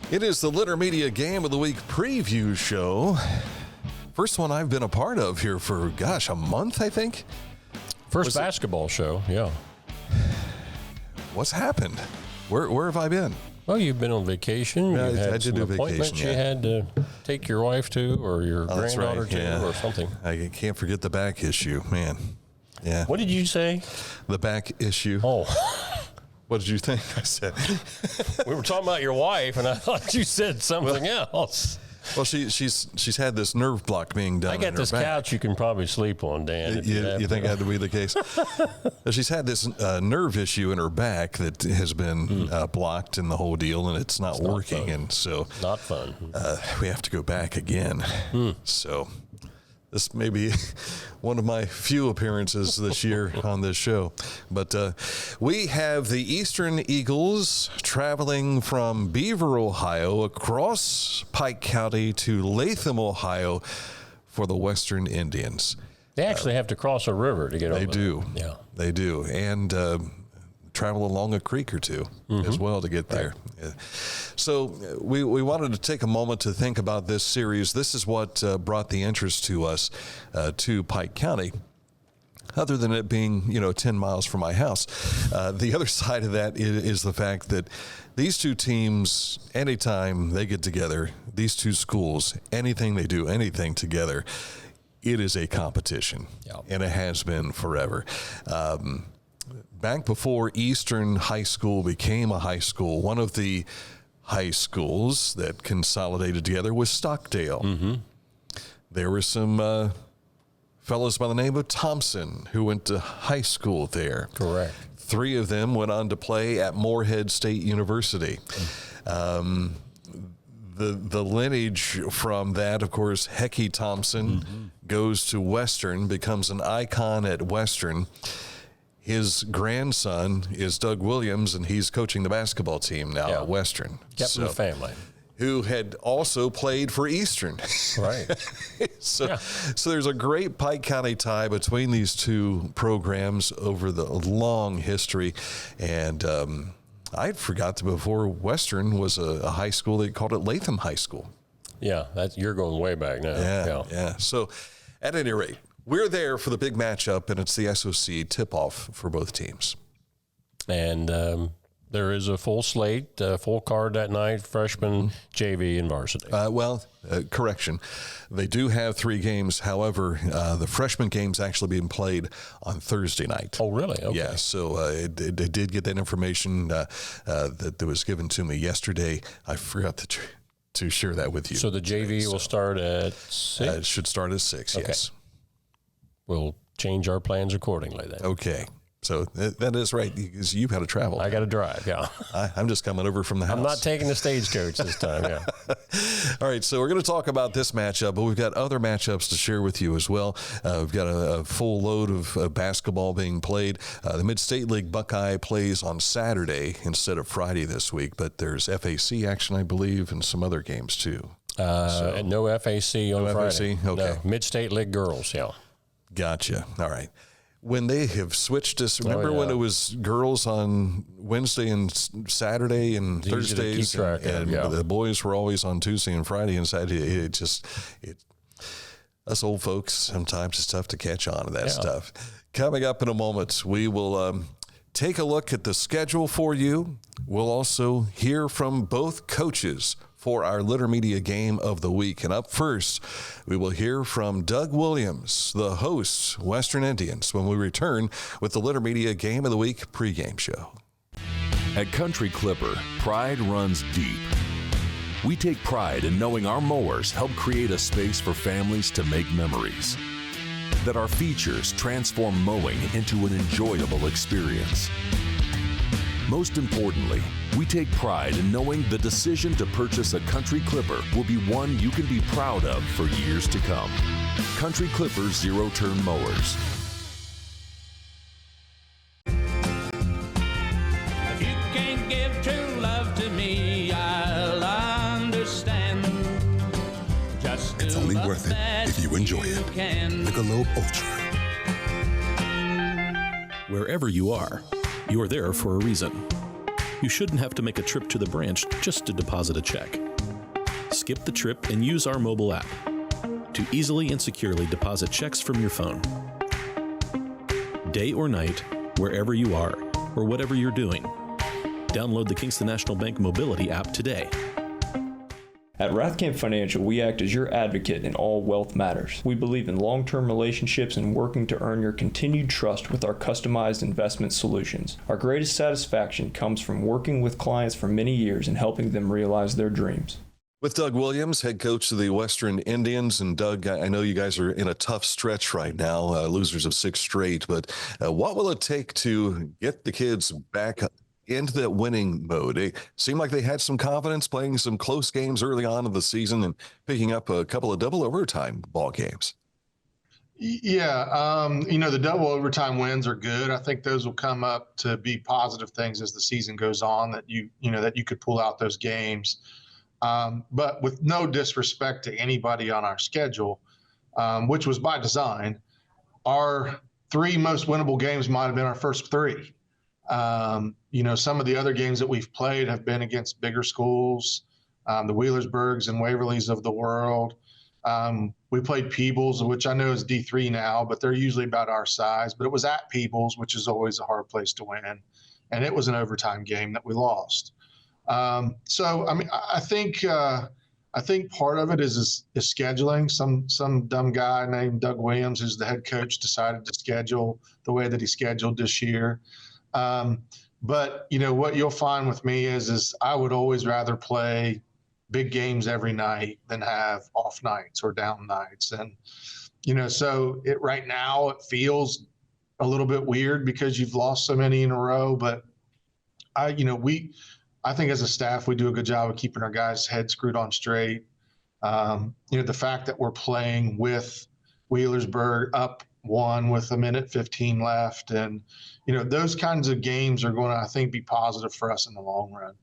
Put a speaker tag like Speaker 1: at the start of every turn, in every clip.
Speaker 1: It is the Litter Media Game of the Week preview show. First one I've been a part of here for, a month, I think.
Speaker 2: First basketball show, yeah.
Speaker 1: What's happened? Where have I been?
Speaker 2: Well, you've been on vacation.
Speaker 1: Yeah,
Speaker 2: You had
Speaker 1: I did
Speaker 2: some
Speaker 1: do
Speaker 2: appointments
Speaker 1: vacation,
Speaker 2: you had to take your wife to or your granddaughter to or something.
Speaker 1: I can't forget the back issue, man. Yeah.
Speaker 2: What did you say?
Speaker 1: The back issue.
Speaker 2: Oh.
Speaker 1: What did you think I said?
Speaker 2: We were talking about your wife, and I thought you said something else.
Speaker 1: Well, she's had this nerve block being done.
Speaker 2: I got this couch you can probably sleep on, Dan.
Speaker 1: You think that would be the case? She's had this nerve issue in her back that has been blocked in the whole deal, and it's not working. And so
Speaker 2: not fun.
Speaker 1: We have to go back again. So this may be one of my few appearances this year on this show. But we have the Eastern Eagles traveling from Beaver, Ohio, across Pike County to Latham, Ohio, for the Western Indians.
Speaker 2: They actually have to cross a river to get over.
Speaker 1: They do.
Speaker 2: Yeah.
Speaker 1: They do. And travel along a creek or two as well to get there. Right. So we wanted to take a moment to think about this series. This is what brought the interest to us to Pike County. Other than it being, 10 miles from my house. The other side of that is the fact that these two teams, anytime they get together, these two schools, anything they do, anything together, it is a competition. Yep. And it has been forever. Back before Eastern High School became a high school, one of the high schools that consolidated together was Stockdale. Mm-hmm. There were some fellows by the name of Thompson who went to high school there.
Speaker 2: Correct. 3
Speaker 1: of them went on to play at Morehead State University. The lineage from that, of course, Hecky Thompson goes to Western, becomes an icon at Western. His grandson is Doug Williams, and he's coaching the basketball team now at Western.
Speaker 2: Kept in the family.
Speaker 1: Who had also played for Eastern.
Speaker 2: Right.
Speaker 1: So there's a great Pike County tie between these two programs over the long history. And I forgot before Western was a high school, they called it Latham High School.
Speaker 2: Yeah, you're going way back now.
Speaker 1: Yeah. So at any rate, we're there for the big matchup, and it's the SOC tip-off for both teams.
Speaker 2: And there is a full slate, full card that night, freshman, JV, and varsity.
Speaker 1: Correction. They do have 3 games. However, the freshman game's actually being played on Thursday night.
Speaker 2: Oh, really? Okay.
Speaker 1: Yeah, so it did get that information that was given to me yesterday. I forgot to share that with you.
Speaker 2: So the JV will start at 6?
Speaker 1: It should start at 6, yes.
Speaker 2: We'll change our plans accordingly then.
Speaker 1: Okay. So that is right, because you've got to travel.
Speaker 2: I got to drive, yeah.
Speaker 1: I'm just coming over from the house.
Speaker 2: I'm not taking the stagecoach this time, yeah.
Speaker 1: All right, so we're going to talk about this matchup, but we've got other matchups to share with you as well. We've got a full load of basketball being played. The Mid-State League Buckeye plays on Saturday instead of Friday this week, but there's FAC action, I believe, and some other games too.
Speaker 2: And no FAC on Friday.
Speaker 1: FAC? Okay.
Speaker 2: No, Mid-State League girls, yeah.
Speaker 1: Gotcha. All right. When they have switched us, remember when it was girls on Wednesday and Saturday and Thursdays, and the boys were always on Tuesday and Friday and Saturday. Us old folks, sometimes it's tough to catch on to that stuff. Coming up in a moment, we will take a look at the schedule for you. We'll also hear from both coaches for our Litter Media Game of the Week. And up first, we will hear from Doug Williams, the host, Western Indians, when we return with the Litter Media Game of the Week pregame show.
Speaker 3: At Country Clipper, pride runs deep. We take pride in knowing our mowers help create a space for families to make memories. That our features transform mowing into an enjoyable experience. Most importantly, we take pride in knowing the decision to purchase a Country Clipper will be one you can be proud of for years to come. Country Clipper zero-turn mowers.
Speaker 4: If you can't give true love to me, I'll understand. Just
Speaker 5: it's only worth it if you enjoy it. Michelob Ultra.
Speaker 6: Wherever you are, you're there for a reason. you shouldn't have to make a trip to the branch just to deposit a check. Skip the trip and use our mobile app to easily and securely deposit checks from your phone. Day or night, wherever you are, or whatever you're doing. Download the Kingston National Bank Mobility app today.
Speaker 7: At Rathkamp Financial, we act as your advocate in all wealth matters. We believe in long-term relationships and working to earn your continued trust with our customized investment solutions. Our greatest satisfaction comes from working with clients for many years and helping them realize their dreams.
Speaker 1: With Doug Williams, head coach of the Western Indians. And Doug, I know you guys are in a tough stretch right now, losers of 6 straight, but what will it take to get the kids back into that winning mode? It seemed like they had some confidence playing some close games early on in the season and picking up a couple of double overtime ball games.
Speaker 8: Yeah, the double overtime wins are good. I think those will come up to be positive things as the season goes on, that you could pull out those games. But with no disrespect to anybody on our schedule, which was by design, our 3 most winnable games might have been our first 3. Some of the other games that we've played have been against bigger schools, the Wheelersburgs and Waverlys of the world. We played Peebles, which I know is D3 now, but they're usually about our size. But it was at Peebles, which is always a hard place to win. And it was an overtime game that we lost. I think part of it is
Speaker 9: scheduling. Some dumb guy named Doug Williams, who's the head coach, decided to schedule the way that he scheduled this year. But what you'll find with me is I would always rather play big games every night than have off nights or down nights. And so right now it feels a little bit weird because you've lost so many in a row. But I think as a staff, we do a good job of keeping our guys' heads screwed on straight. The fact that we're playing with Wheelersburg up 1 with 1:15 left. And, those kinds of games are going to, I think, be positive for us in the long run.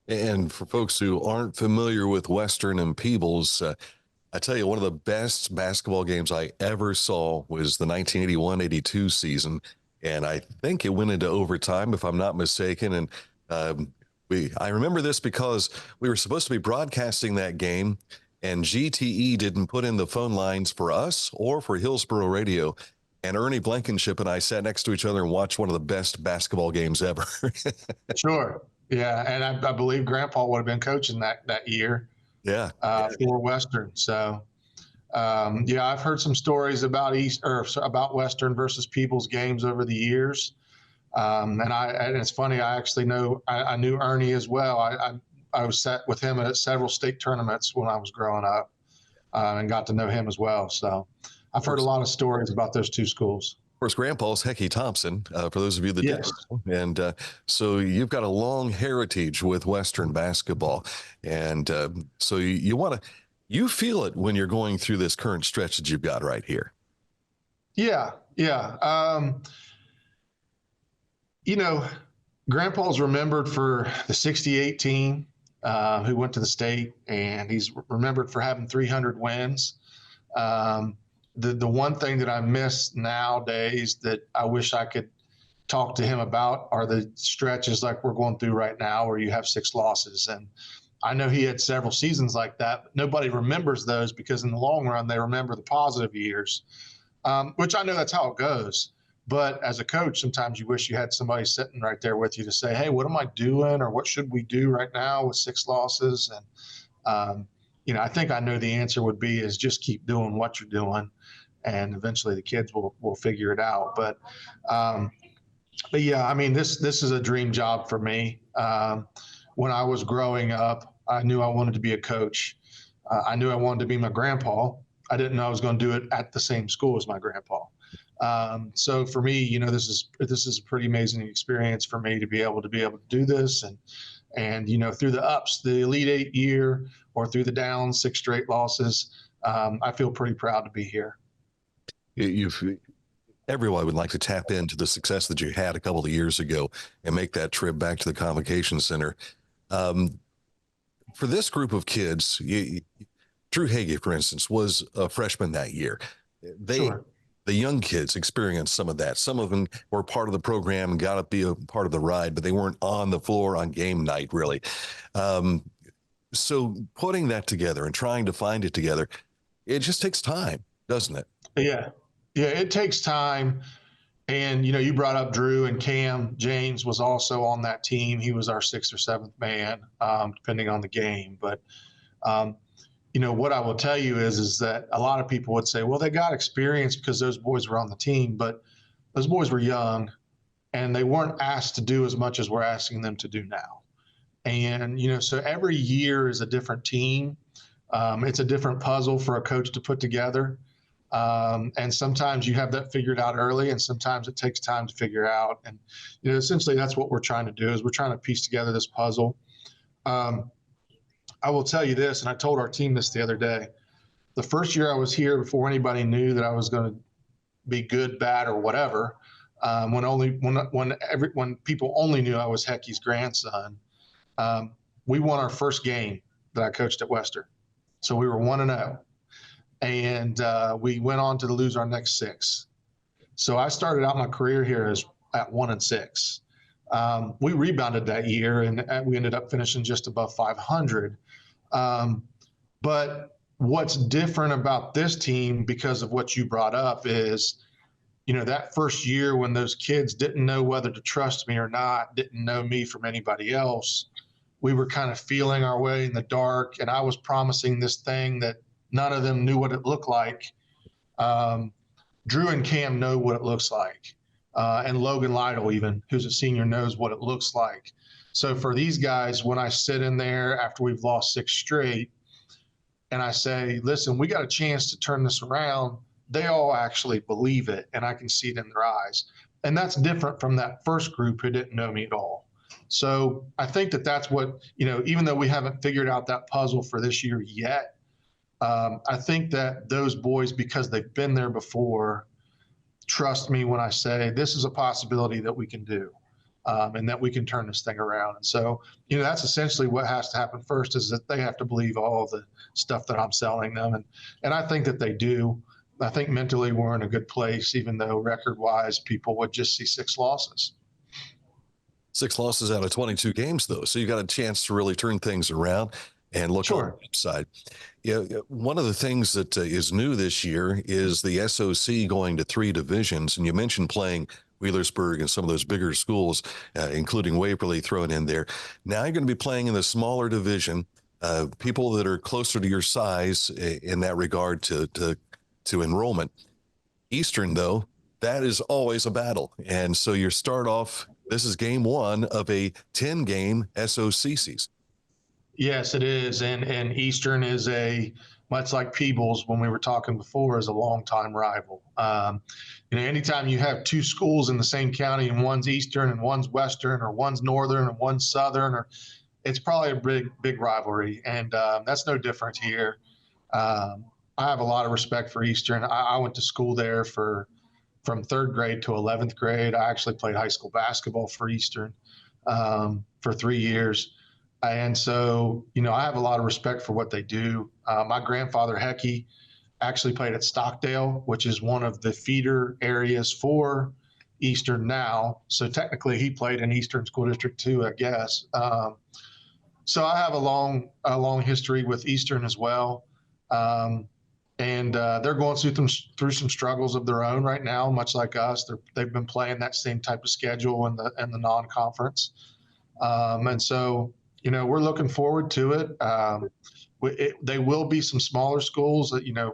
Speaker 1: And for folks who aren't familiar with Western and Peebles, I tell you, one of the best basketball games I ever saw was the 1981-82 season. And I think it went into overtime, if I'm not mistaken. And I remember this because we were supposed to be broadcasting that game, and GTE didn't put in the phone lines for us or for Hillsborough Radio. And Ernie Blankenship and I sat next to each other and watched one of the best basketball games ever.
Speaker 9: Sure. Yeah. And I believe Grandpa would have been coaching that year.
Speaker 1: Yeah.
Speaker 9: For Western. So, I've heard some stories about about Western versus Peebles games over the years. And it's funny, I knew Ernie as well. I was sat with him at several state tournaments when I was growing up, and got to know him as well. So I've heard a lot of stories about those 2 schools.
Speaker 1: Of course, Grandpa's Hecky Thompson, for those of you that
Speaker 9: yes.
Speaker 1: didn't know. And so you've got a long heritage with Western basketball. And so you feel it when you're going through this current stretch that you've got right here. Yeah.
Speaker 9: Grandpa's remembered for the 68 team who went to the state, and he's remembered for having 300 wins. The one thing that I miss nowadays that I wish I could talk to him about are the stretches like we're going through right now where you have 6 losses. And I know he had several seasons like that, but nobody remembers those because in the long run, they remember the positive years, which I know that's how it goes. But as a coach, sometimes you wish you had somebody sitting right there with you to say, hey, what am I doing? Or what should we do right now with 6 losses? And, I think I know the answer would be is just keep doing what you're doing. And eventually the kids will figure it out. But yeah, this is a dream job for me. When I was growing up, I knew I wanted to be a coach. I knew I wanted to be my grandpa. I didn't know I was going to do it at the same school as my grandpa. So for me, this is a pretty amazing experience for me to be able to do this. And through the ups, the Elite 8 year, or through the downs, 6 straight losses, I feel pretty proud to be here.
Speaker 1: Everyone would like to tap into the success that you had a couple of years ago and make that trip back to the Convocation Center. For this group of kids, Drew Hagee, for instance, was a freshman that year. They the young kids experienced some of that. Some of them were part of the program and got to be a part of the ride, but they weren't on the floor on game night, really. So putting that together and trying to find it together, it just takes time, doesn't it?
Speaker 8: Yeah. Yeah, it takes time. And, you brought up Drew, and Cam James was also on that team. He was our 6th or 7th man, depending on the game. But, what I will tell you is that a lot of people would say, well, they got experience because those boys were on the team, but those boys were young and they weren't asked to do as much as we're asking them to do now. And, so every year is a different team. It's a different puzzle for a coach to put together. And sometimes you have that figured out early, and sometimes it takes time to figure out. And, essentially that's what we're trying to do, is we're trying to piece together this puzzle. I will tell you this, and I told our team this the other day. The first year I was here, before anybody knew that I was going to be good, bad, or whatever, when people only knew I was Hecky's grandson, we won our first game that I coached at Western. So we were 1-0. And we went on to lose our next 6. So I started out my career here at 1-6. We rebounded that year, and we ended up finishing just above 500. But what's different about this team, because of what you brought up, is, that first year when those kids didn't know whether to trust me or not, didn't know me from anybody else, we were kind of feeling our way in the dark, and I was promising this thing that none of them knew what it looked like. Drew and Cam know what it looks like. And Logan Lytle, even, who's a senior, knows what it looks like. So for these guys, when I sit in there after we've lost 6 straight and I say, listen, we got a chance to turn this around, they all actually believe it, and I can see it in their eyes. And that's different from that first group who didn't know me at all. So I think that's what, even though we haven't figured out that puzzle for this year yet, I think that those boys, because they've been there before, trust me when I say this is a possibility that we can do, and that we can turn this thing around. And so, that's essentially what has to happen first, is that they have to believe all of the stuff that I'm selling them. And I think that they do. I think mentally we're in a good place, even though record-wise people would just see 6 losses.
Speaker 1: 6 losses out of 22 games, though. So you got a chance to really turn things around and look on the upside. Yeah, one of the things that is new this year is the SOC going to 3 divisions. And you mentioned playing Wheelersburg and some of those bigger schools, including Waverly thrown in there. Now you're going to be playing in the smaller division, people that are closer to your size in that regard to enrollment. Eastern, though, that is always a battle. And so you start off, this is game 1 of a 10-game SOC season.
Speaker 8: Yes, it is. And Eastern is much like Peebles, when we were talking before, is a longtime rival. Anytime you have 2 schools in the same county, and one's Eastern and one's Western, or one's Northern and one's Southern, it's probably a big rivalry. And that's no different here. I have a lot of respect for Eastern. I went to school there from 3rd grade to 11th grade. I actually played high school basketball for Eastern for 3 years. And so, I have a lot of respect for what they do. My grandfather, Hecky, actually played at Stockdale, which is one of the feeder areas for Eastern now. So technically he played in Eastern School District too, I guess. So I have a long history with Eastern as well. And they're going through some struggles of their own right now, much like us. They've been playing that same type of schedule in the non-conference. And so, we're looking forward to it. They will be some smaller schools that,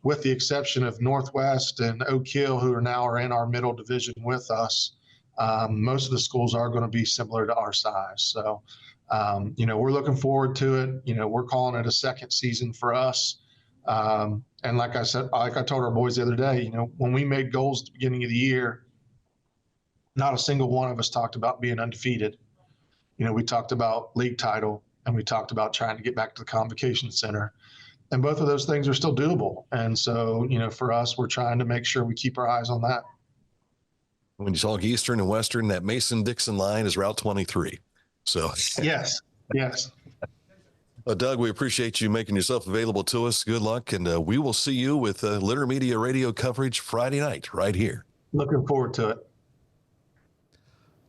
Speaker 8: with the exception of Northwest and Oak Hill, who are in our middle division with us. Most of the schools are going to be similar to our size. So, we're looking forward to it. We're calling it a second season for us. And like I said, like I told our boys the other day, when we made goals at the beginning of the year, not a single one of us talked about being undefeated. We talked about league title, and we talked about trying to get back to the Convocation Center. And both of those things are still doable. And so, for us, we're trying to make sure we keep our eyes on that.
Speaker 1: When you talk Eastern and Western, that Mason-Dixon line is Route 23. So
Speaker 8: yes.
Speaker 1: Doug, we appreciate you making yourself available to us. Good luck, and we will see you with Litter Media Radio coverage Friday night right here.
Speaker 8: Looking forward to it.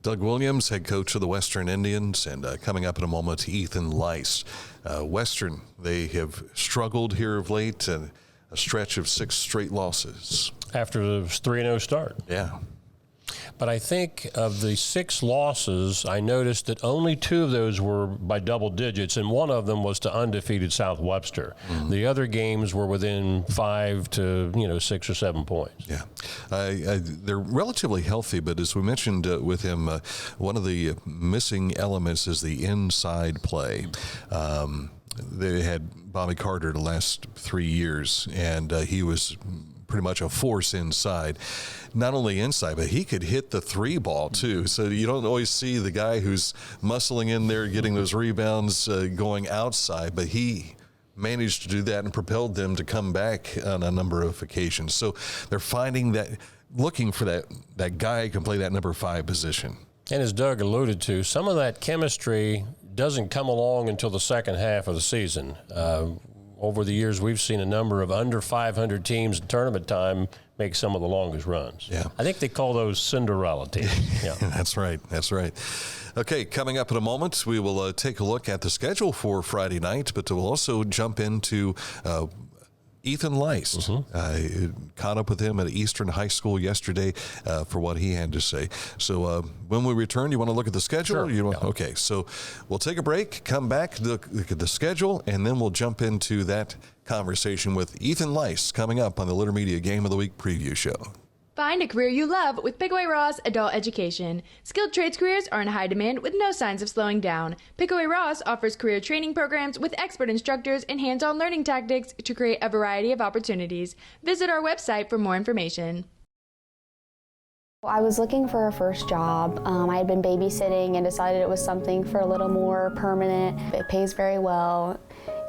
Speaker 1: Doug Williams, head coach of the Western Indians, and coming up in a moment, Ethan Lice. Western, they have struggled here of late, and a stretch of 6 straight losses.
Speaker 2: After the 3-0 start.
Speaker 1: Yeah.
Speaker 2: But I think of the 6 losses, I noticed that only 2 of those were by double digits, and one of them was to undefeated South Webster. Mm-hmm. The other games were within 5 to 6 or 7 points.
Speaker 1: Yeah, they're relatively healthy, but as we mentioned with him, one of the missing elements is the inside play. They had Bobby Carter the last 3 years, and he was pretty much a force inside. Not only inside, but he could hit the 3 ball too. So you don't always see the guy who's muscling in there, getting those rebounds, going outside, but he managed to do that and propelled them to come back on a number of occasions. So they're finding that, looking for that guy who can play that number 5 position.
Speaker 2: And as Doug alluded to, some of that chemistry doesn't come along until the second half of the season. Over the years, we've seen a number of under 500 teams at tournament time make some of the longest runs.
Speaker 1: Yeah.
Speaker 2: I think they call those Cinderella teams. Yeah.
Speaker 1: That's right. Okay, coming up in a moment, we will take a look at the schedule for Friday night, but we'll also jump into Ethan Lice. Mm-hmm. Caught up with him at Eastern High School yesterday for what he had to say. So when we return, you want to look at the schedule?
Speaker 2: Sure.
Speaker 1: Okay, so we'll take a break, come back, look at the schedule, and then we'll jump into that conversation with Ethan Lice coming up on the Litter Media Game of the Week preview show.
Speaker 10: Find a career you love with Pickaway Ross Adult Education. Skilled trades careers are in high demand with no signs of slowing down. Pickaway Ross offers career training programs with expert instructors and hands-on learning tactics to create a variety of opportunities. Visit our website for more information.
Speaker 11: I was looking for a first job. I had been babysitting and decided it was something for a little more permanent. It pays very well.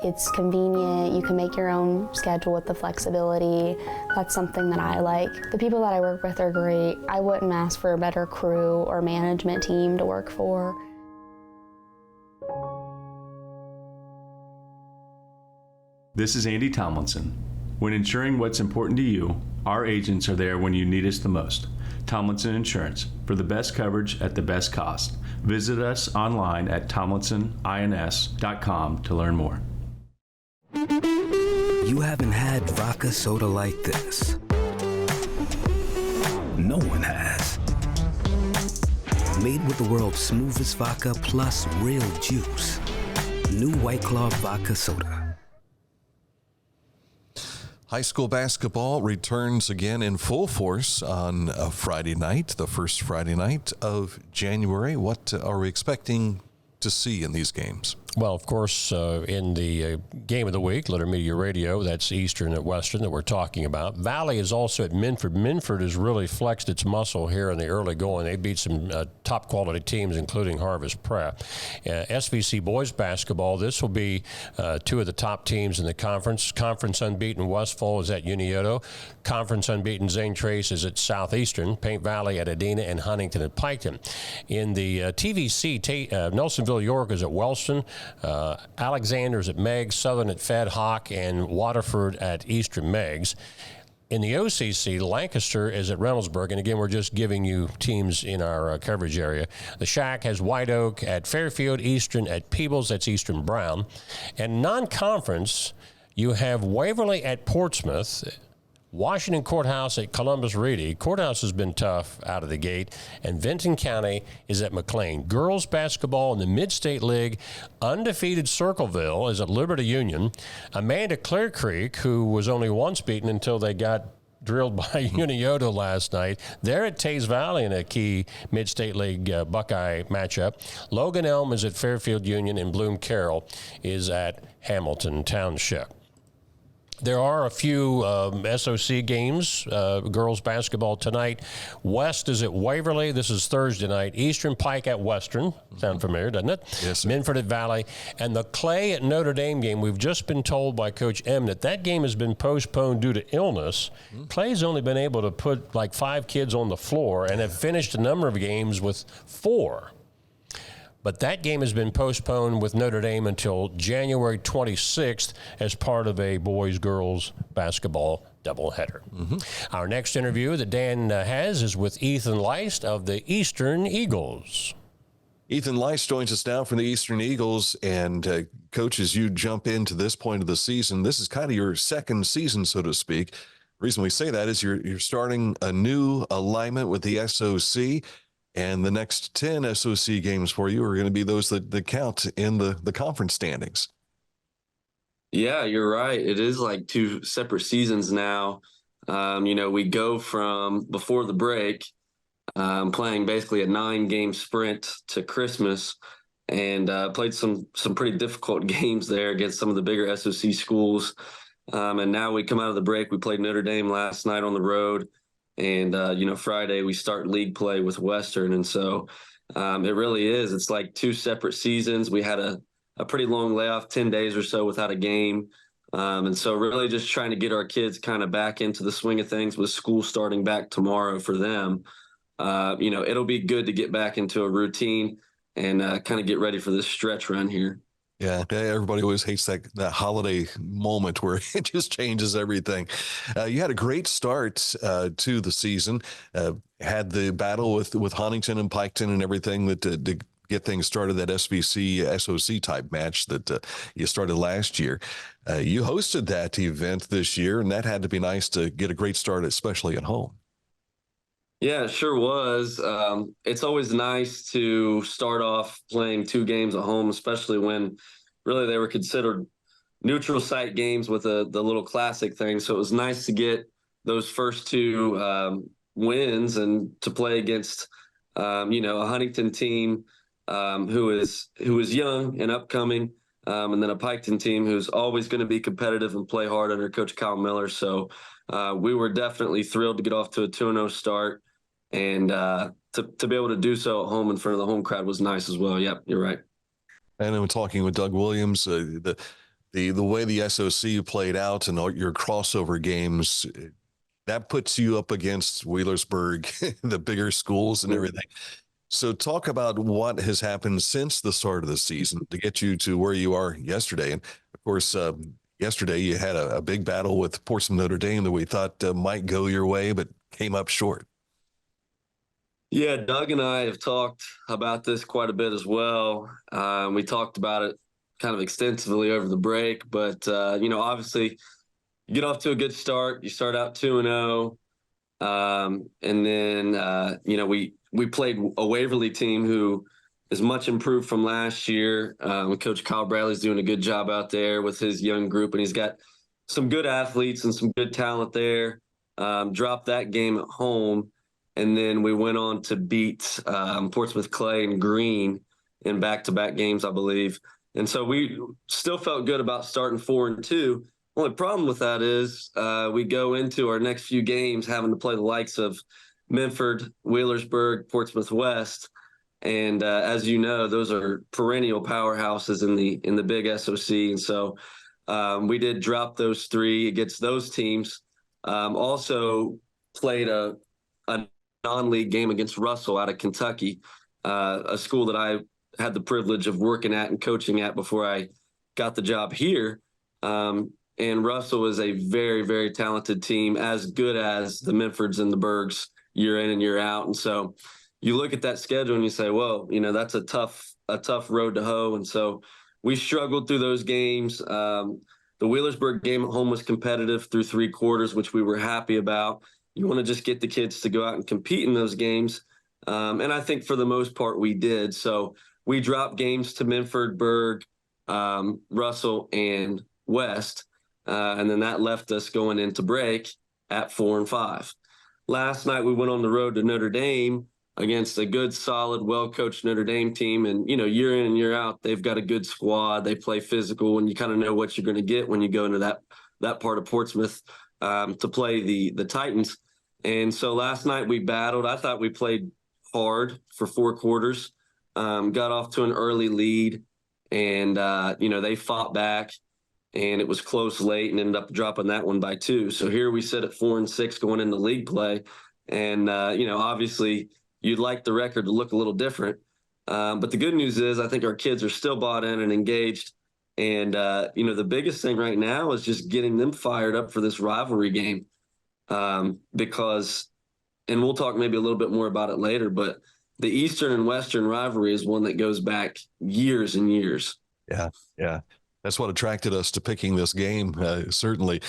Speaker 11: It's convenient. You can make your own schedule with the flexibility. That's something that I like. The people that I work with are great. I wouldn't ask for a better crew or management team to work for.
Speaker 12: This is Andy Tomlinson. When ensuring what's important to you, our agents are there when you need us the most. Tomlinson Insurance, for the best coverage at the best cost. Visit us online at tomlinsonins.com to learn more.
Speaker 13: You haven't had vodka soda like this. No one has. Made with the world's smoothest vodka plus real juice. New White Claw Vodka Soda.
Speaker 1: High school basketball returns again in full force on a Friday night, the first Friday night of January. What are we expecting to see in these games?
Speaker 2: Well, of course, in the game of the week, Litter Media Radio, that's Eastern at Western that we're talking about. Valley is also at Minford. Minford has really flexed its muscle here in the early going. They beat some top-quality teams, including Harvest Prep. SVC boys basketball, this will be 2 of the top teams in the conference. Conference unbeaten Westfall is at Unioto. Conference unbeaten Zane Trace is at Southeastern. Paint Valley at Adena, and Huntington at Piketon. In the TVC, Nelsonville York is at Wellston. Alexander's at Meigs, Southern at Fed Hawk, and Waterford at Eastern Meigs. In the OCC, Lancaster is at Reynoldsburg, and again, we're just giving you teams in our coverage area. The Shack has White Oak at Fairfield, Eastern at Peebles, that's Eastern Brown. And non-conference, you have Waverly at Portsmouth, Washington Courthouse at Columbus Reedy. Courthouse has been tough out of the gate. And Vinton County is at McLean. Girls basketball in the Mid-State League, undefeated Circleville is at Liberty Union. Amanda Clear Creek, who was only once beaten until they got drilled by Unioto last night. They're at Tays Valley in a key Mid-State League Buckeye matchup. Logan Elm is at Fairfield Union, and Bloom Carroll is at Hamilton Township. There are a few SOC games, girls basketball tonight. West is at Waverly. This is Thursday night. Eastern Pike at Western. Sound familiar, doesn't it?
Speaker 1: Yes, sir.
Speaker 2: Minford at Valley. And the Clay at Notre Dame game, we've just been told by Coach M that game has been postponed due to illness. Clay's only been able to put like 5 kids on the floor and have finished a number of games with 4. But that game has been postponed with Notre Dame until January 26th as part of a boys-girls basketball doubleheader. Our next interview that Dan has is with Ethan Leist of the Eastern Eagles.
Speaker 1: Ethan Leist joins us now from the Eastern Eagles. And, Coach, as you jump into this point of the season, this is kind of your second season, so to speak. The reason we say that is you're starting a new alignment with the SOC, and the next 10 SOC games for you are going to be those that count in the conference standings.
Speaker 14: Yeah, you're right. It is like two separate seasons now. We go from before the break, playing basically a 9-game sprint to Christmas, and played some pretty difficult games there against some of the bigger SOC schools. And now we come out of the break. We played Notre Dame last night on the road, and Friday we start league play with Western. And so it really is. It's like two separate seasons. We had a pretty long layoff, 10 days or so without a game. And so really just trying to get our kids kind of back into the swing of things with school starting back tomorrow for them. It'll be good to get back into a routine and kind of get ready for this stretch run here.
Speaker 1: Yeah, everybody always hates that holiday moment where it just changes everything. You had a great start to the season, had the battle with Huntington and Piketon and everything that to get things started, that SBC SOC type match that you started last year. You hosted that event this year, and that had to be nice to get a great start, especially at home.
Speaker 14: Yeah, it sure was. It's always nice to start off playing 2 games at home, especially when really they were considered neutral site games with the little classic thing. So it was nice to get those first 2 wins and to play against, a Huntington team who is young and upcoming, and then a Piketon team who's always going to be competitive and play hard under Coach Kyle Miller. So we were definitely thrilled to get off to a 2-0 start. And to be able to do so at home in front of the home crowd was nice as well. Yep, you're right. And
Speaker 1: I'm talking with Doug Williams, the way the SOC played out and all your crossover games, that puts you up against Wheelersburg, the bigger schools and everything. So talk about what has happened since the start of the season to get you to where you are yesterday. And of course, yesterday you had a big battle with Portsmouth Notre Dame that we thought might go your way, but came up short.
Speaker 14: Yeah, Doug and I have talked about this quite a bit as well. We talked about it kind of extensively over the break, but, obviously you get off to a good start. You start out 2-0. And then, we played a Waverly team who is much improved from last year. Coach Kyle Bradley's doing a good job out there with his young group, and he's got some good athletes and some good talent there. Dropped that game at home. And then we went on to beat Portsmouth Clay and Green in back-to-back games, I believe. And so we still felt good about starting 4-2. Only problem with that is we go into our next few games having to play the likes of Minford, Wheelersburg, Portsmouth West. And as you know, those are perennial powerhouses in the big SOC. And so we did drop those 3 against those teams. Also played a non-league game against Russell out of Kentucky, a school that I had the privilege of working at and coaching at before I got the job here. And Russell is a very, very talented team, as good as the Minfords and the Bergs year in and year out. And so you look at that schedule and you say, well, that's a tough road to hoe. And so we struggled through those games. The Wheelersburg game at home was competitive through 3 quarters, which we were happy about. You want to just get the kids to go out and compete in those games. And I think for the most part we did. So we dropped games to Minford, Berg, Russell, and West. And then that left us going into break at 4-5. Last night we went on the road to Notre Dame against a good, solid, well-coached Notre Dame team. And, year in and year out, they've got a good squad. They play physical, and you kind of know what you're going to get when you go into that part of Portsmouth to play the Titans. And so last night we battled. I thought we played hard for 4 quarters, got off to an early lead, and, they fought back, and it was close late and ended up dropping that one by 2. So here we sit at 4-6 going into league play. And, obviously you'd like the record to look a little different. But the good news is I think our kids are still bought in and engaged. And, the biggest thing right now is just getting them fired up for this rivalry game because, and we'll talk maybe a little bit more about it later, but the Eastern and Western rivalry is one that goes back years and years.
Speaker 1: Yeah, yeah. That's what attracted us to picking this game, certainly.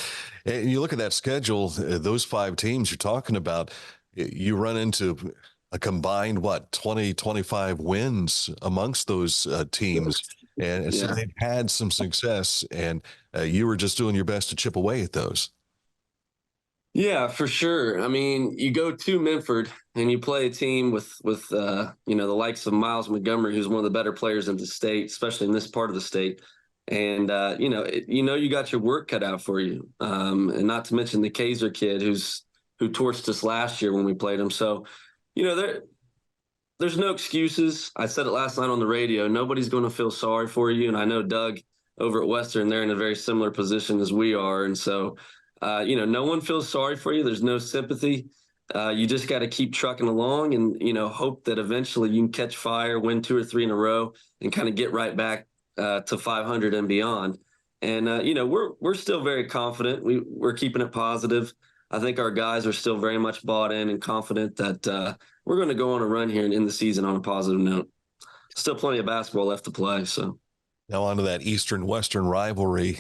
Speaker 1: And you look at that schedule, those 5 teams you're talking about, you run into a combined, 20, 25 wins amongst those teams. And so they've had some success, and you were just doing your best to chip away at those.
Speaker 14: Yeah, for sure. I mean, you go to Minford and you play a team with the likes of Miles Montgomery, who's one of the better players in the state, especially in this part of the state. And, you got your work cut out for you. And not to mention the Kaiser kid who torched us last year when we played him. So, there's no excuses. I said it last night on the radio. Nobody's going to feel sorry for you. And I know Doug over at Western, they're in a very similar position as we are. And so, no one feels sorry for you. There's no sympathy. You just got to keep trucking along and, hope that eventually you can catch fire, win 2 or 3 in a row, and kind of get right back to 500 and beyond. And, we're still very confident. We're keeping it positive. I think our guys are still very much bought in and confident that we're going to go on a run here and end the season on a positive note. Still plenty of basketball left to play. So
Speaker 1: now on to that Eastern-Western rivalry,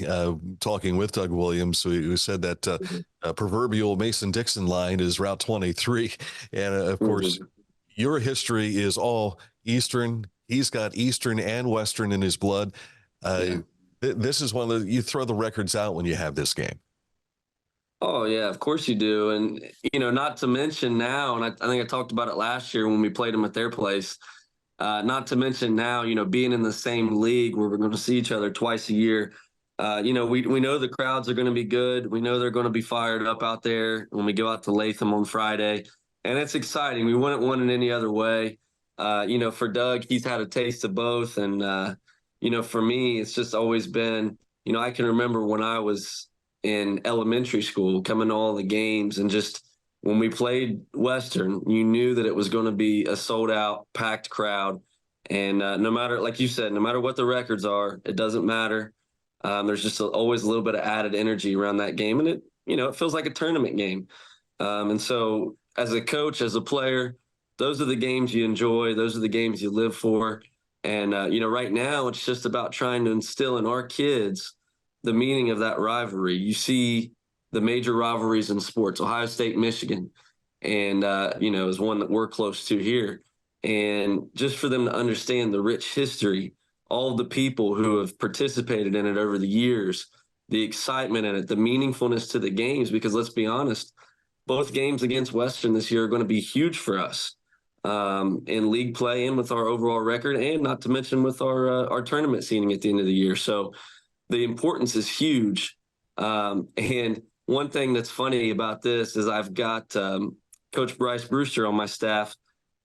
Speaker 1: talking with Doug Williams, who said that proverbial Mason-Dixon line is Route 23. And, of course, your history is all Eastern. He's got Eastern and Western in his blood. This is one of you throw the records out when you have this game.
Speaker 14: Oh, yeah, of course you do. And, not to mention now, and I think I talked about it last year when we played them at their place, not to mention now, being in the same league where we're going to see each other twice a year. We know the crowds are going to be good. We know they're going to be fired up out there when we go out to Latham on Friday. And it's exciting. We wouldn't want it any other way. For Doug, he's had a taste of both. And, for me, it's just always been, I can remember when I was in elementary school coming to all the games, and just when we played Western, you knew that it was going to be a sold out, packed crowd. And no matter, like you said, no matter what the records are, it doesn't matter. There's just always a little bit of added energy around that game. And it feels like a tournament game. And so as a coach, as a player, those are the games you enjoy. Those are the games you live for. And, right now it's just about trying to instill in our kids the meaning of that rivalry. You see the major rivalries in sports, Ohio State, Michigan, and, is one that we're close to here. And just for them to understand the rich history, all of the people who have participated in it over the years, the excitement in it, the meaningfulness to the games, because let's be honest, both games against Western this year are going to be huge for us in league play and with our overall record, and not to mention with our tournament seeding at the end of the year. So the importance is huge. And one thing that's funny about this is I've got Coach Bryce Brewster on my staff.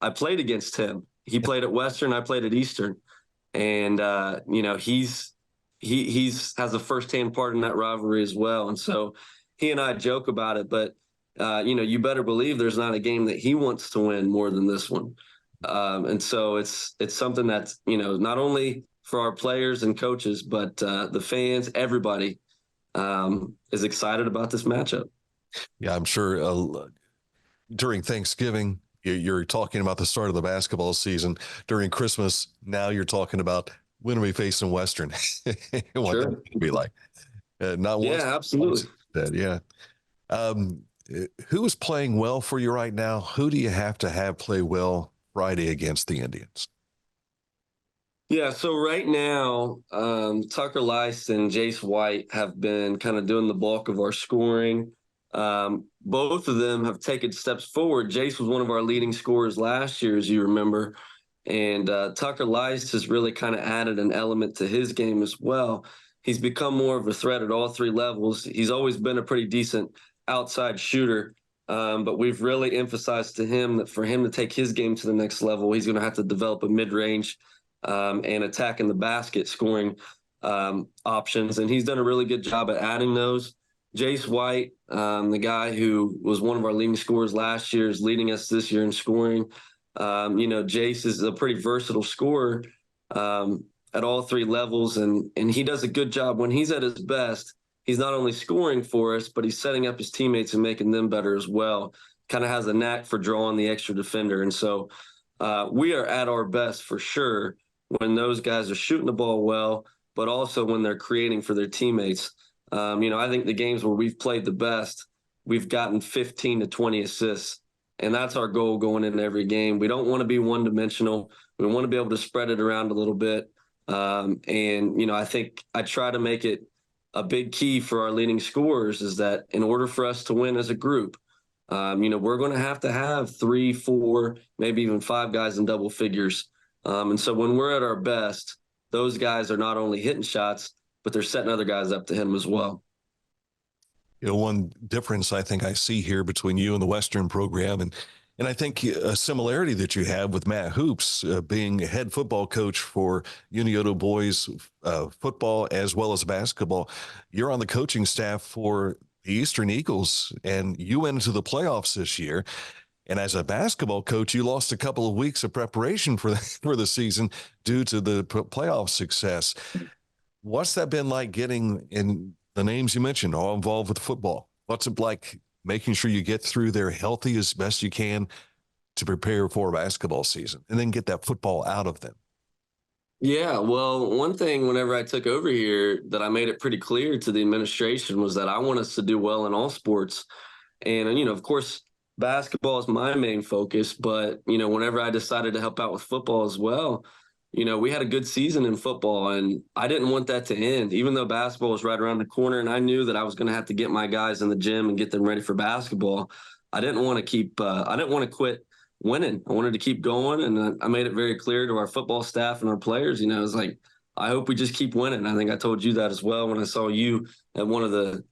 Speaker 14: I played against him. He played at Western. I played at Eastern. And, he's has a firsthand part in that rivalry as well. And so he and I joke about it, but, you better believe there's not a game that he wants to win more than this one. And so it's something that's, not only for our players and coaches, but the fans, everybody is excited about this matchup.
Speaker 1: Yeah, I'm sure during Thanksgiving, you're talking about the start of the basketball season. During Christmas, now you're talking about when are we facing Western? What
Speaker 14: Sure.
Speaker 1: that would be like. Not once.
Speaker 14: Yeah, absolutely.
Speaker 1: Yeah. Who is playing well for you right now? Who do you have to have play well Friday against the Indians?
Speaker 14: Yeah, so right now, Tucker Lice and Jace White have been kind of doing the bulk of our scoring. Both of them have taken steps forward. Jace was one of our leading scorers last year, as you remember. And Tucker Lice has really kind of added an element to his game as well. He's become more of a threat at all 3 levels. He's always been a pretty decent outside shooter, but we've really emphasized to him that for him to take his game to the next level, he's going to have to develop a mid-range and attacking the basket scoring options. And he's done a really good job at adding those. Jace White, the guy who was one of our leading scorers last year, is leading us this year in scoring. Jace is a pretty versatile scorer at all three levels, and he does a good job. When he's at his best, he's not only scoring for us, but he's setting up his teammates and making them better as well. Kind of has a knack for drawing the extra defender. And so we are at our best for sure when those guys are shooting the ball well, but also when they're creating for their teammates. I think the games where we've played the best, we've gotten 15 to 20 assists. And that's our goal going into every game. We don't want to be one-dimensional. We want to be able to spread it around a little bit. I think I try to make it a big key for our leading scorers is that in order for us to win as a group, we're going to have 3, 4, maybe even 5 guys in double figures. And so when we're at our best, those guys are not only hitting shots, but they're setting other guys up to hit them as well.
Speaker 1: One difference I think I see here between you and the Western program, and I think a similarity that you have with Matt Hoops being head football coach for Unioto boys football as well as basketball. You're on the coaching staff for the Eastern Eagles, and you went into the playoffs this year. And as a basketball coach, you lost a couple of weeks of preparation for the season due to the playoff success. What's that been like getting in the names you mentioned all involved with football? What's it like making sure you get through there healthy as best you can to prepare for a basketball season and then get that football out of them?
Speaker 14: Yeah, well, one thing whenever I took over here that I made it pretty clear to the administration was that I want us to do well in all sports. And, of course, basketball is my main focus. But, whenever I decided to help out with football as well, we had a good season in football, and I didn't want that to end, even though basketball was right around the corner. And I knew that I was going to have to get my guys in the gym and get them ready for basketball. I didn't want to quit winning. I wanted to keep going. And I made it very clear to our football staff and our players, I was like, I hope we just keep winning. I think I told you that as well when I saw you at one of the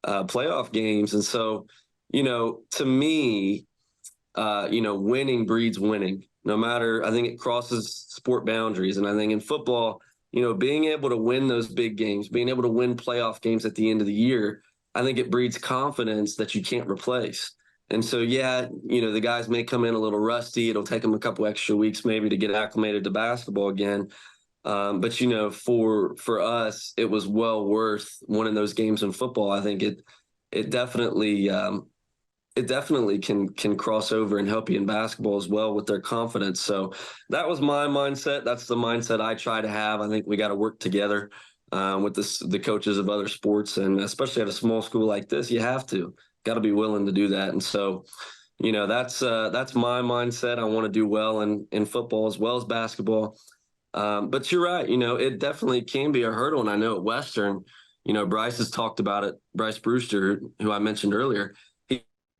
Speaker 14: playoff games. And so, to me, winning breeds winning. No matter, I think it crosses sport boundaries. And I think in football, being able to win those big games, being able to win playoff games at the end of the year, I think it breeds confidence that you can't replace. And so, the guys may come in a little rusty. It'll take them a couple extra weeks maybe to get acclimated to basketball again. But for us, it was well worth winning those games in football. I think it definitely can cross over and help you in basketball as well with their confidence. So that was my mindset. That's the mindset I try to have. I think we got to work together with the coaches of other sports, and especially at a small school like this, you have to got to be willing to do that. And so, that's my mindset. I want to do well in football as well as basketball. But you're right. It definitely can be a hurdle. And I know at Western, Bryce has talked about it. Bryce Brewster, who I mentioned earlier,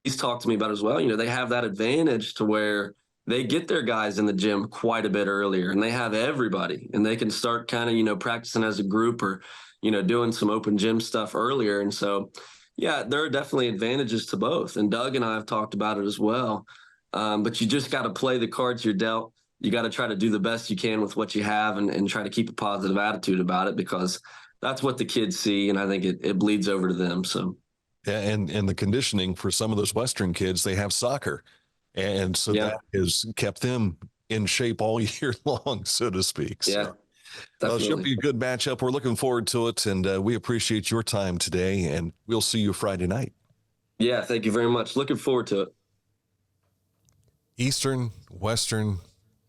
Speaker 14: he's talked to me about it as well. They have that advantage to where they get their guys in the gym quite a bit earlier, and they have everybody, and they can start kind of, practicing as a group or, doing some open gym stuff earlier. And so, yeah, there are definitely advantages to both. And Doug and I have talked about it as well. But you just got to play the cards you're dealt. You got to try to do the best you can with what you have and try to keep a positive attitude about it, because that's what the kids see. And I think it bleeds over to them. So.
Speaker 1: Yeah, and the conditioning for some of those Western kids, they have soccer. And so that has kept them in shape all year long, so to speak.
Speaker 14: Yeah,
Speaker 1: so, it should be a good matchup. We're looking forward to it, and we appreciate your time today, and we'll see you Friday night.
Speaker 14: Yeah, thank you very much. Looking forward to it.
Speaker 1: Eastern, Western,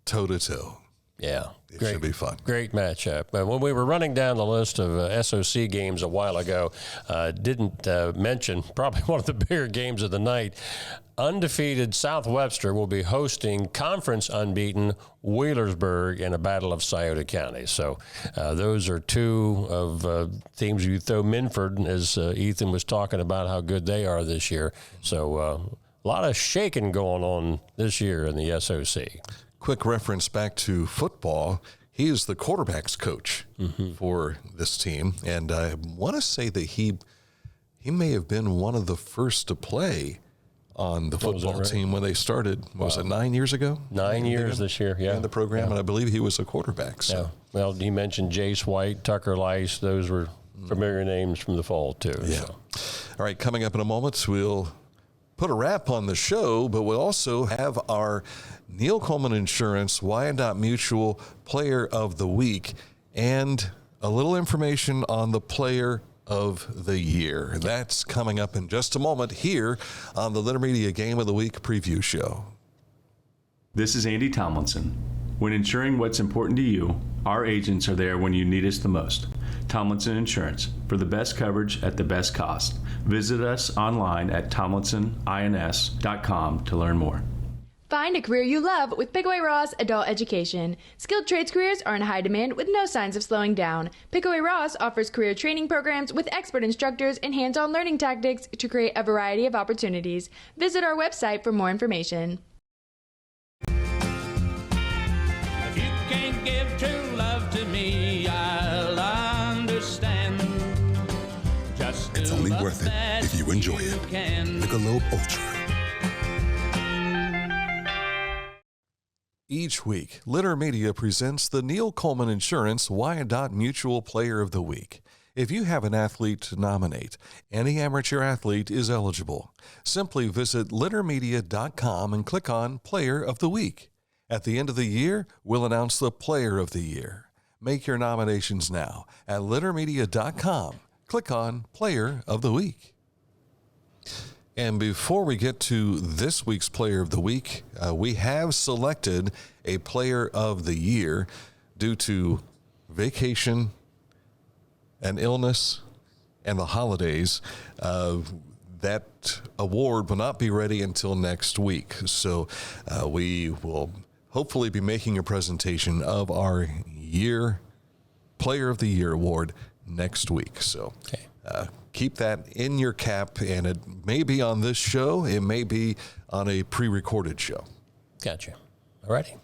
Speaker 1: toe-to-toe.
Speaker 2: Yeah.
Speaker 1: It should be fun.
Speaker 2: Great matchup. When we were running down the list of SOC games a while ago, didn't mention probably one of the bigger games of the night. Undefeated Southwestern will be hosting conference unbeaten Wheelersburg in a battle of Scioto County. So those are two of teams you throw Minford, as Ethan was talking about how good they are this year. So a lot of shaking going on this year in the SOC.
Speaker 1: Quick reference back to football. He is the quarterback's coach for this team, and I want to say that he may have been one of the first to play on the football team when they started. Was it 9 years ago?
Speaker 2: 9 years this year, yeah.
Speaker 1: In the program, and I believe he was a quarterback. So.
Speaker 2: Yeah. Well, he mentioned Jace White, Tucker Lice. Those were familiar names from the fall, too.
Speaker 1: Yeah. So. All right, coming up in a moment, we'll put a wrap on the show, but we'll also have our Neil Coleman Insurance Wyandotte Mutual Player of the Week and a little information on the Player of the Year. That's coming up in just a moment here on the Litter Media Game of the Week preview show.
Speaker 12: This is Andy Tomlinson. When insuring what's important to you, our agents are there when you need us the most. Tomlinson Insurance, for the best coverage at the best cost. Visit us online at tomlinsonins.com to learn more.
Speaker 10: Find a career you love with Pickaway Ross Adult Education. Skilled trades careers are in high demand with no signs of slowing down. Pickaway Ross offers career training programs with expert instructors and hands-on learning tactics to create a variety of opportunities. Visit our website for more information.
Speaker 4: If you can't give true love to me, I'll understand. Just
Speaker 5: It's only worth it if you enjoy it. Michelob Ultra.
Speaker 1: Each week, Litter Media presents the Neil Coleman Insurance Wyandotte Mutual Player of the Week. If you have an athlete to nominate, any amateur athlete is eligible. Simply visit littermedia.com and click on Player of the Week. At the end of the year, we'll announce the Player of the Year. Make your nominations now at littermedia.com. Click on Player of the Week. And before we get to this week's Player of the Week, we have selected a Player of the Year due to vacation and illness and the holidays. That award will not be ready until next week. So we will hopefully be making a presentation of our Player of the Year award next week. So keep that in your cap, and it may be on this show. It may be on a pre-recorded show.
Speaker 2: Gotcha. All righty.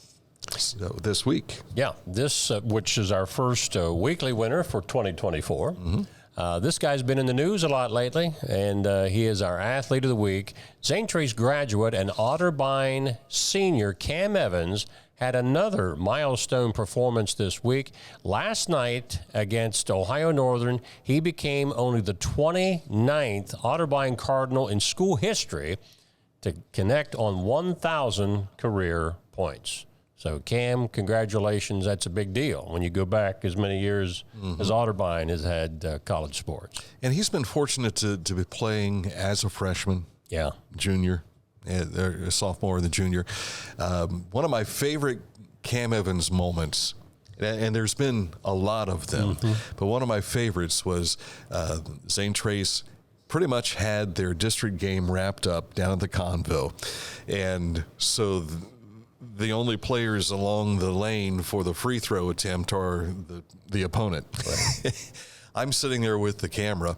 Speaker 1: So this week.
Speaker 2: Yeah, this, which is our first weekly winner for 2024. Mm-hmm. This guy's been in the news a lot lately, and he is our Athlete of the Week. St. Trace graduate and Otterbein senior Cam Evans had another milestone performance this week. Last night against Ohio Northern, he became only the 29th Otterbein Cardinal in school history to connect on 1,000 career points. So, Cam, congratulations. That's a big deal when you go back as many years as Otterbein has had college sports.
Speaker 1: And he's been fortunate to be playing as a freshman, junior, a sophomore and the junior. One of my favorite Cam Evans moments, and there's been a lot of them, but one of my favorites was St. Trace pretty much had their district game wrapped up down at the Convo. And so the only players along the lane for the free throw attempt are the opponent. Right. I'm sitting there with the camera,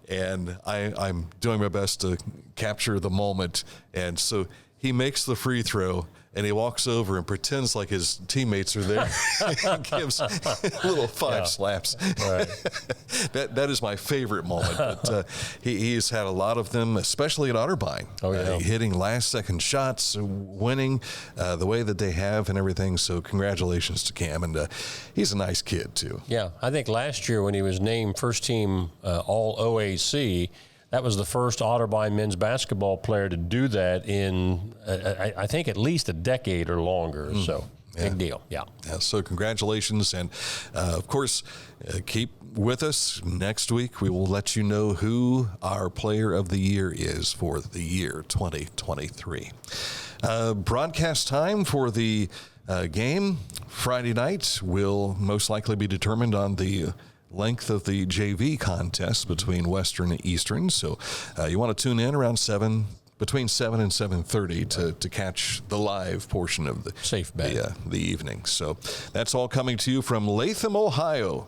Speaker 1: and I'm doing my best to capture the moment. And so he makes the free throw, and he walks over and pretends like his teammates are there and gives little five slaps. Right. That is my favorite moment. But he's had a lot of them, especially at Otterbein. Hitting last-second shots, winning the way that they have and everything. So congratulations to Cam. And he's a nice kid, too.
Speaker 2: Yeah, I think last year when he was named first-team All-OAC, that was the first Otterbein men's basketball player to do that in, I think, at least a decade or longer. So, big deal. Yeah.
Speaker 1: So, congratulations. And, of course, keep with us. Next week, we will let you know who our Player of the Year is for the year 2023. Broadcast time for the game Friday night will most likely be determined on the length of the JV contest between Western and Eastern. So you want to tune in around between 7 and 7:30 to catch the live portion of the evening. So that's all coming to you from Latham, Ohio.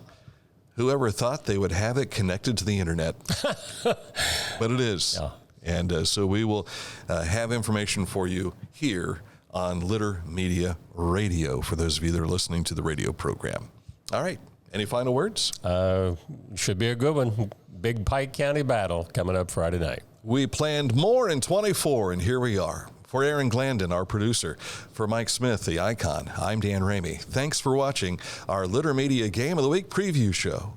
Speaker 1: Whoever thought they would have it connected to the internet? But it is. Yeah. And so we will have information for you here on Litter Media Radio for those of you that are listening to the radio program. All right. Any final words?
Speaker 2: Should be a good one. Big Pike County battle coming up Friday night.
Speaker 1: We planned more in 24, and here we are. For Aaron Glandon, our producer, for Mike Smith, the icon, I'm Dan Ramey. Thanks for watching our Litter Media Game of the Week preview show.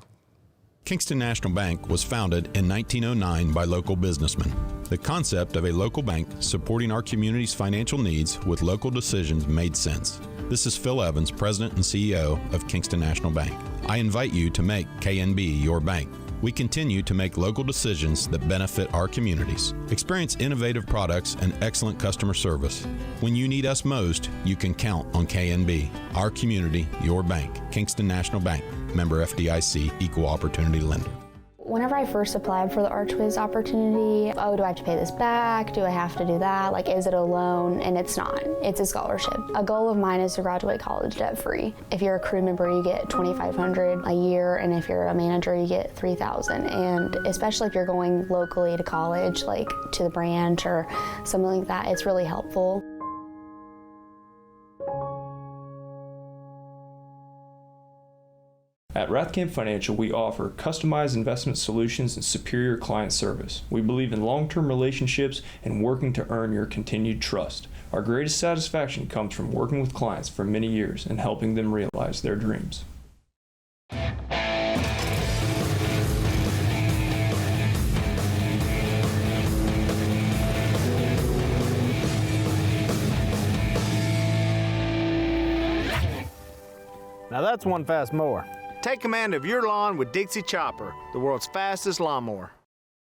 Speaker 15: Kingston National Bank was founded in 1909 by local businessmen. The concept of a local bank supporting our community's financial needs with local decisions made sense. This is Phil Evans, President and CEO of Kingston National Bank. I invite you to make KNB your bank. We continue to make local decisions that benefit our communities. Experience innovative products and excellent customer service. When you need us most, you can count on KNB. Our community, your bank. Kingston National Bank. Member FDIC, Equal Opportunity Lender.
Speaker 11: Whenever I first applied for the ArchWiz opportunity, do I have to pay this back? Do I have to do that? Like, is it a loan? And it's not. It's a scholarship. A goal of mine is to graduate college debt-free. If you're a crew member, you get $2,500 a year, and if you're a manager, you get $3,000. And especially if you're going locally to college, like to the branch or something like that, it's really helpful.
Speaker 7: At Rathkamp Financial, we offer customized investment solutions and superior client service. We believe in long-term relationships and working to earn your continued trust. Our greatest satisfaction comes from working with clients for many years and helping them realize their dreams.
Speaker 16: Now that's one fast mower. Take command of your lawn with Dixie Chopper, the world's fastest lawnmower.